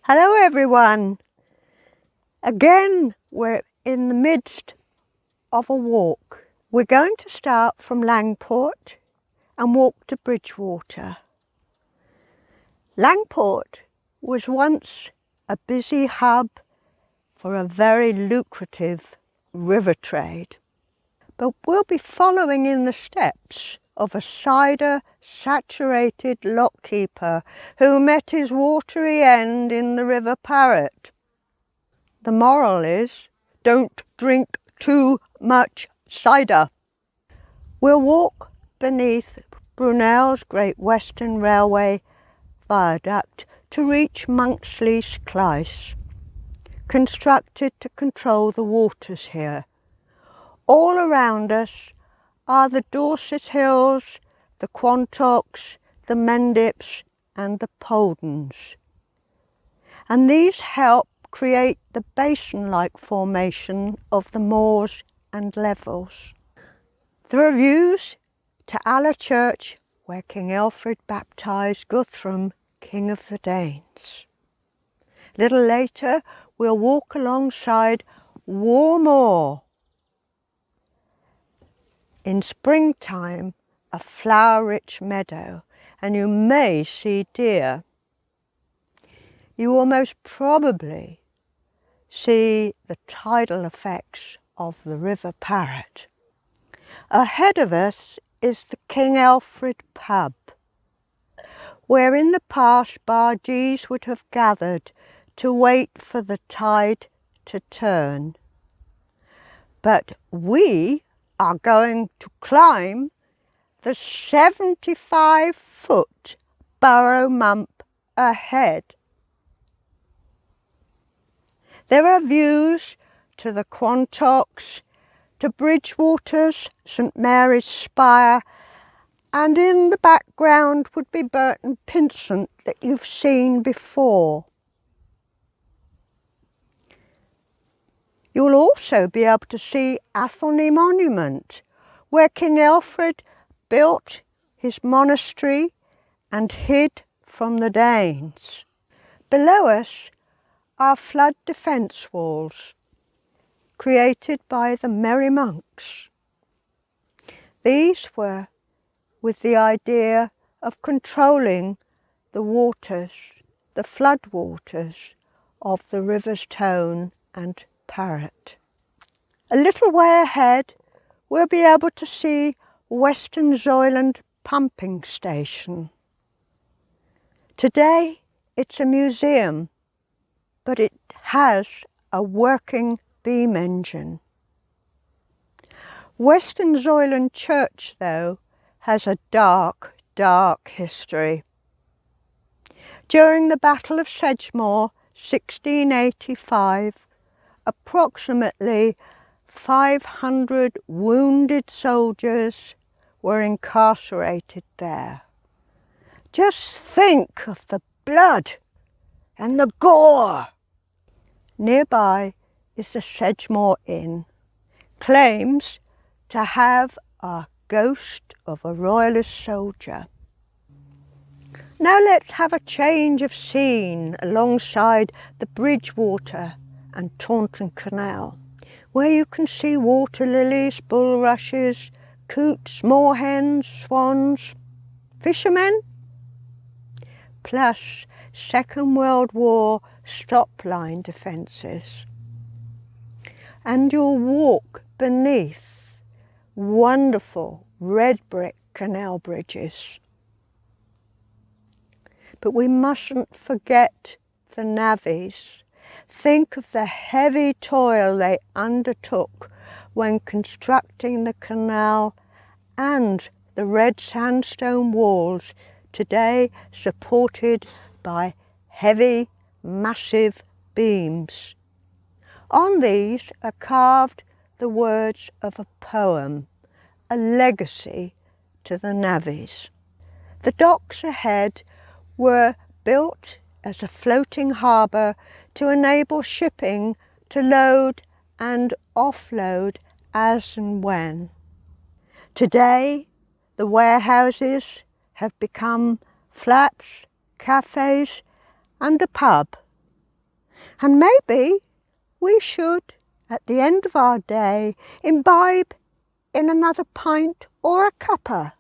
Hello everyone. Again, we're in the midst of a walk. We're going to start from Langport and walk to Bridgwater. Langport was once a busy hub for a very lucrative river trade. But we'll be following in the steps of a cider-saturated lockkeeper who met his watery end in the River Parrett. The moral is, don't drink too much cider. We'll walk beneath Brunel's Great Western Railway viaduct to reach Monksleash Clyce, constructed to control the waters here. All around us are the Dorset Hills, the Quantocks, the Mendips and the Poldens. And these help create the basin-like formation of the moors and levels. There are views to Alla Church, where King Alfred baptised Guthrum, King of the Danes. A little later, we'll walk alongside Warmore. In springtime, a flower-rich meadow, and you may see deer. You will most probably see the tidal effects of the River Parrett. Ahead of us is the King Alfred pub, where in the past bargees would have gathered to wait for the tide to turn. But we are going to climb the 75-foot Burrow Mump ahead. There are views to the Quantocks, to Bridgwater's St Mary's Spire, and in the background would be Burton Pynsent that you've seen before. You'll also be able to see Athelney Monument, where King Alfred built his monastery and hid from the Danes. Below us are flood defence walls, created by the Merry Monks. These were with the idea of controlling the waters, the flood waters of the rivers Tone and Parrett. A little way ahead, we'll be able to see Western Zoyland Pumping Station. Today, it's a museum, but it has a working beam engine. Western Zoyland Church, though, has a dark, dark history. During the Battle of Sedgemoor, 1685, approximately 500 wounded soldiers were incarcerated there. Just think of the blood and the gore. Nearby is the Sedgemoor Inn, claims to have a ghost of a royalist soldier. Now let's have a change of scene alongside the Bridgwater and Taunton Canal, where you can see water lilies, bulrushes, coots, moorhens, swans, fishermen, plus Second World War stop-line defences. And you'll walk beneath wonderful red brick canal bridges. But we mustn't forget the navvies. Think of the heavy toil they undertook when constructing the canal and the red sandstone walls, today supported by heavy, massive beams. On these are carved the words of a poem, a legacy to the navvies. The docks ahead were built as a floating harbour to enable shipping to load and offload as and when. Today, the warehouses have become flats, cafes and a pub. And maybe we should, at the end of our day, imbibe in another pint or a cuppa.